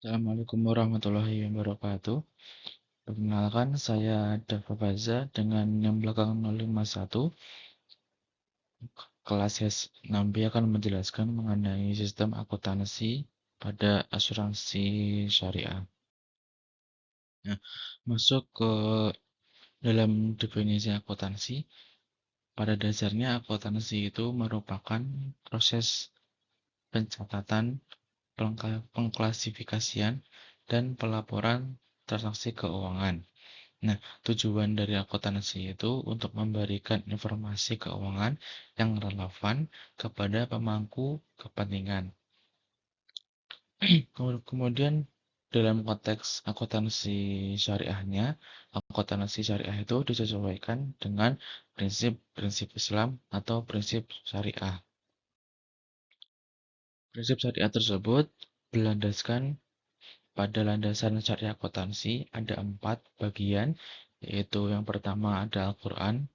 Assalamualaikum warahmatullahi wabarakatuh. Perkenalkan, saya Dava Baza dengan yang belakang 051. Kelas S6B akan menjelaskan mengenai sistem akuntansi pada asuransi syariah. Nah, masuk ke dalam definisi akuntansi. Pada dasarnya akuntansi itu merupakan proses pencatatan, pengklasifikasian, dan pelaporan transaksi keuangan. Nah, tujuan dari akuntansi itu untuk memberikan informasi keuangan yang relevan kepada pemangku kepentingan. Kemudian dalam konteks akuntansi syariahnya, akuntansi syariah itu disesuaikan dengan prinsip-prinsip Islam atau prinsip syariah. Prinsip syariah tersebut berlandaskan pada landasan syariah akuntansi ada 4 bagian, yaitu yang pertama ada Al-Quran,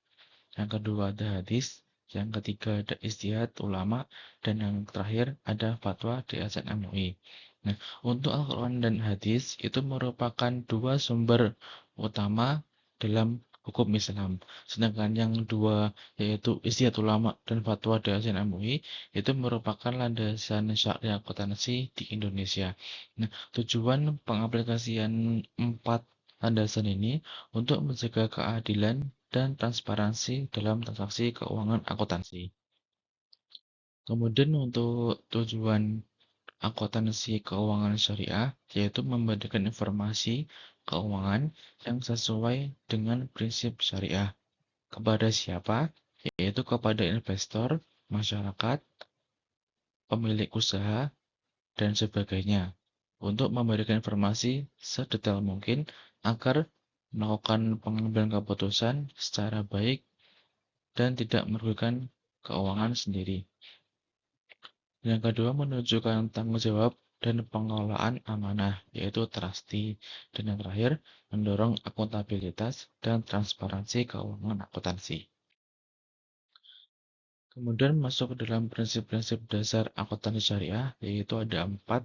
yang kedua ada hadis, yang ketiga ada ijtihad ulama, dan yang terakhir ada fatwa DSN MUI. Nah, untuk Al-Quran dan hadis itu merupakan dua sumber utama dalam hukum Islam. Sedangkan yang dua yaitu ijtihad ulama dan fatwa DSN MUI itu merupakan landasan syariah akuntansi di Indonesia. Nah, tujuan pengaplikasian empat landasan ini untuk menjaga keadilan dan transparansi dalam transaksi keuangan akuntansi. Kemudian untuk tujuan akuntansi keuangan syariah, yaitu memberikan informasi keuangan yang sesuai dengan prinsip syariah. Kepada siapa? Yaitu kepada investor, masyarakat, pemilik usaha, dan sebagainya. Untuk memberikan informasi sedetail mungkin agar melakukan pengambilan keputusan secara baik dan tidak merugikan keuangan sendiri. Yang kedua, menunjukkan tanggung jawab dan pengelolaan amanah, yaitu trustee. Dan yang terakhir, mendorong akuntabilitas dan transparansi keuangan akuntansi. Kemudian masuk ke dalam prinsip-prinsip dasar akuntansi syariah, yaitu ada 4.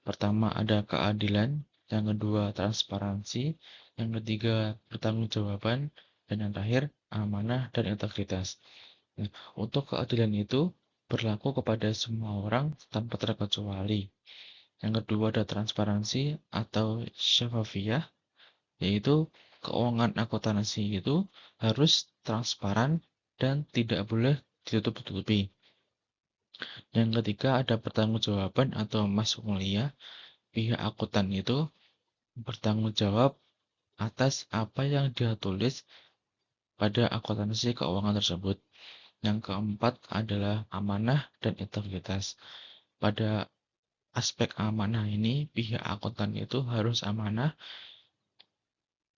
Pertama ada keadilan, yang kedua transparansi, yang ketiga pertanggungjawaban, dan yang terakhir amanah dan integritas. Nah, untuk keadilan itu berlaku kepada semua orang tanpa terkecuali. Yang kedua ada transparansi atau syafafiyah, yaitu keuangan akuntansi itu harus transparan dan tidak boleh ditutup-tutupi. Yang ketiga ada pertanggungjawaban atau mas'uliyah. Pihak akuntan itu bertanggung jawab atas apa yang dia tulis pada akuntansi keuangan tersebut. Yang keempat adalah amanah dan integritas. Pada aspek amanah ini, pihak akuntan itu harus amanah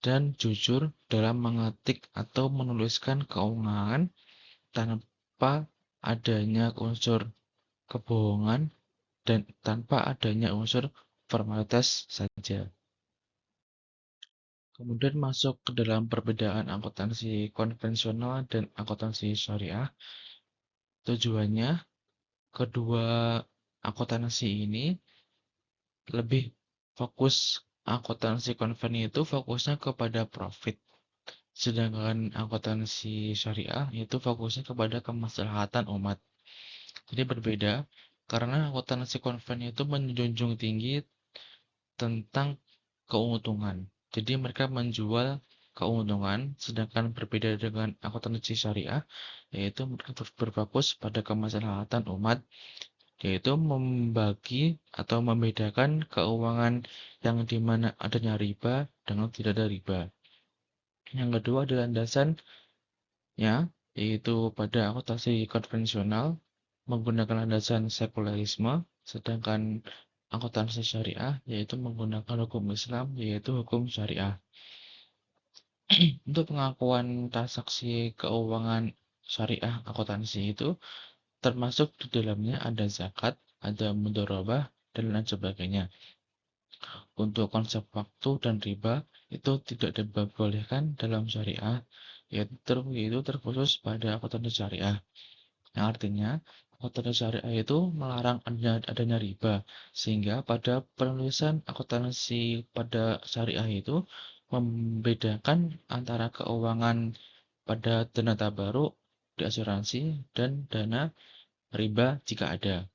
dan jujur dalam mengetik atau menuliskan keuangan tanpa adanya unsur kebohongan dan tanpa adanya unsur formalitas saja. Kemudian masuk ke dalam perbedaan akuntansi konvensional dan akuntansi syariah. Tujuannya, kedua akuntansi ini lebih fokus. Akuntansi konven itu fokusnya kepada profit. Sedangkan akuntansi syariah itu fokusnya kepada kemaslahatan umat. Jadi berbeda, karena akuntansi konven itu menjunjung tinggi tentang keuntungan. Jadi mereka menjual keuntungan, sedangkan berbeda dengan akuntansi syariah, yaitu mereka berfokus pada kemaslahatan umat, yaitu membagi atau membedakan keuangan yang dimana adanya riba dengan tidak ada riba. Yang kedua adalah landasannya, yaitu pada akuntansi konvensional menggunakan landasan sekularisme, sedangkan akuntansi syariah yaitu menggunakan hukum Islam, yaitu hukum syariah. Untuk pengakuan transaksi keuangan syariah akuntansi itu termasuk di dalamnya ada zakat, ada mudharabah, dan lain sebagainya. Untuk konsep waktu dan riba itu tidak diperbolehkan dalam syariah, yaitu terkhusus pada akuntansi syariah. Yang artinya Akuntansi syariah itu melarang adanya riba, sehingga pada penulisan akuntansi pada syariah itu membedakan antara keuangan pada dana tabaruk di asuransi dan dana riba jika ada.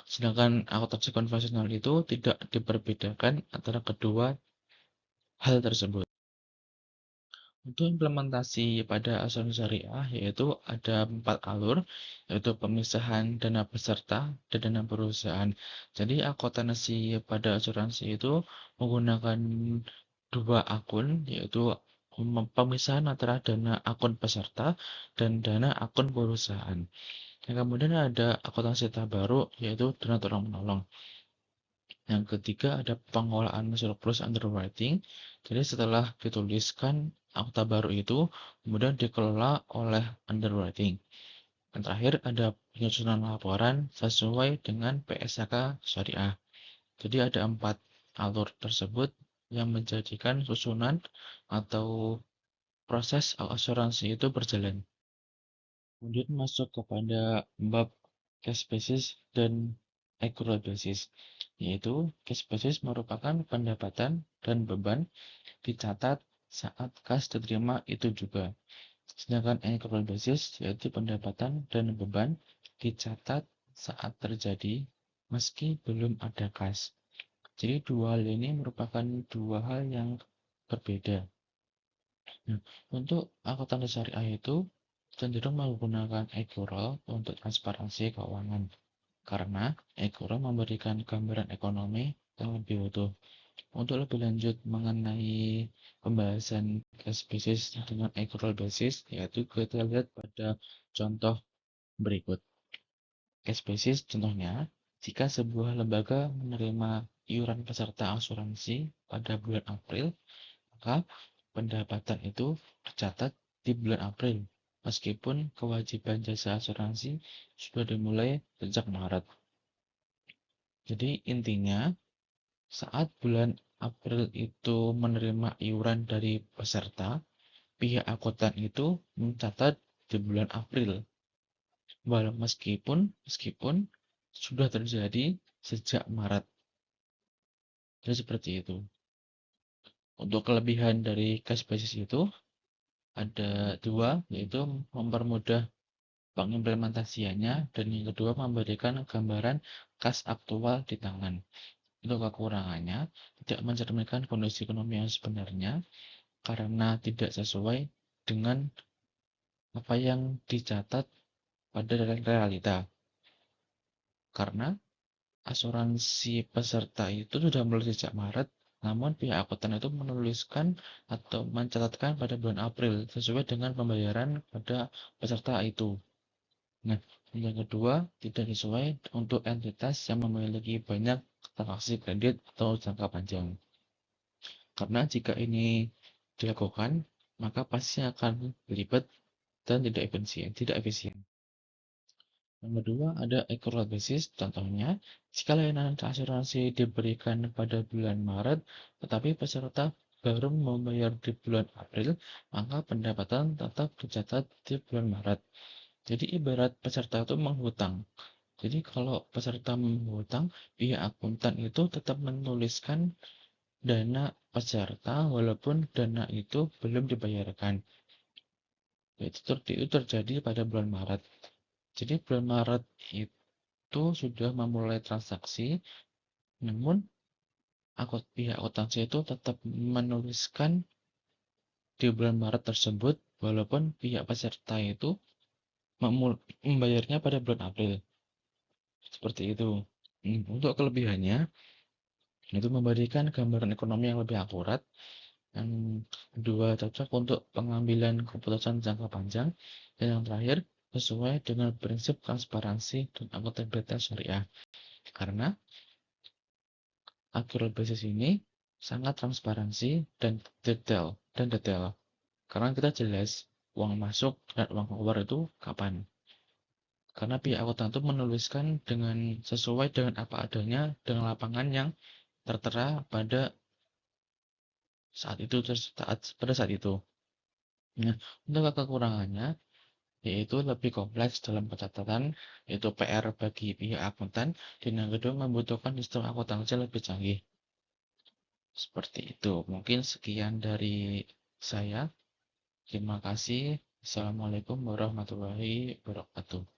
Sedangkan akuntansi konvensional itu tidak diperbedakan antara kedua hal tersebut. Untuk implementasi pada asuransi syariah yaitu ada 4 alur, yaitu pemisahan dana peserta dan dana perusahaan. Jadi akuntansi pada asuransi itu menggunakan dua akun, yaitu pemisahan antara dana akun peserta dan dana akun perusahaan. Dan kemudian ada akuntansi tabaruk yaitu dana tolong-menolong. Yang ketiga ada pengelolaan surplus underwriting. Jadi setelah dituliskan akta baru itu, kemudian dikelola oleh underwriting. Dan terakhir ada penyusunan laporan sesuai dengan PSAK syariah. Jadi ada 4 alur tersebut yang menjadikan susunan atau proses asuransi itu berjalan. Kemudian masuk kepada bab cash basis dan accrual basis, yaitu cash basis merupakan pendapatan dan beban dicatat saat kas diterima itu juga. Sedangkan accrual basis yaitu pendapatan dan beban dicatat saat terjadi meski belum ada kas. Jadi dua hal ini merupakan dua hal yang berbeda. Nah, untuk akuntansi syariah itu cenderung menggunakan accrual untuk transparansi keuangan karena accrual memberikan gambaran ekonomi yang lebih utuh. Untuk lebih lanjut mengenai pembahasan cash basis dengan accrual basis, yaitu kita lihat pada contoh berikut. Cash basis contohnya, jika sebuah lembaga menerima iuran peserta asuransi pada bulan April, maka pendapatan itu tercatat di bulan April, meskipun kewajiban jasa asuransi sudah dimulai sejak Maret. Jadi intinya, saat bulan April itu menerima iuran dari peserta, pihak akuntan itu mencatat di bulan April, walau meskipun sudah terjadi sejak Maret. Jadi seperti itu. Untuk kelebihan dari cash basis itu ada dua, yaitu mempermudah pengimplementasiannya dan yang kedua memberikan gambaran kas aktual di tangan. Untuk kekurangannya, tidak mencerminkan kondisi ekonomi yang sebenarnya karena tidak sesuai dengan apa yang dicatat pada realita. Karena asuransi peserta itu sudah mulai sejak Maret, namun pihak akuntan itu menuliskan atau mencatatkan pada bulan April sesuai dengan pembayaran pada peserta itu. Nah, yang kedua tidak sesuai untuk entitas yang memiliki banyak transaksi kredit atau jangka panjang. Karena jika ini dilakukan, maka pasti akan ribet dan tidak efisien. Yang kedua ada accrual basis, contohnya jika layanan asuransi diberikan pada bulan Maret, tetapi peserta baru membayar di bulan April, maka pendapatan tetap dicatat di bulan Maret. Jadi ibarat peserta itu menghutang. Jadi kalau peserta menghutang, pihak akuntan itu tetap menuliskan dana peserta walaupun dana itu belum dibayarkan. Itu terjadi pada bulan Maret. Jadi bulan Maret itu sudah memulai transaksi, namun pihak akuntansi itu tetap menuliskan di bulan Maret tersebut walaupun pihak peserta itu membayarnya pada bulan April. Seperti itu. Untuk kelebihannya, itu memberikan gambaran ekonomi yang lebih akurat. Yang kedua, cocok untuk pengambilan keputusan jangka panjang. Dan yang terakhir, sesuai dengan prinsip transparansi dan akuntabilitas syariah. Karena accrual basis ini sangat transparansi dan detail. Karena kita jelas uang masuk dan uang keluar itu kapan. Karena pihak akuntan itu menuliskan dengan sesuai dengan apa adanya dengan lapangan yang tertera pada saat itu. Nah, untuk kekurangannya yaitu lebih kompleks dalam pencatatan, yaitu PR bagi pihak akuntan, dan yang kedua membutuhkan sistem akuntansi lebih canggih. Seperti itu. Mungkin sekian dari saya. Terima kasih. Assalamualaikum warahmatullahi wabarakatuh.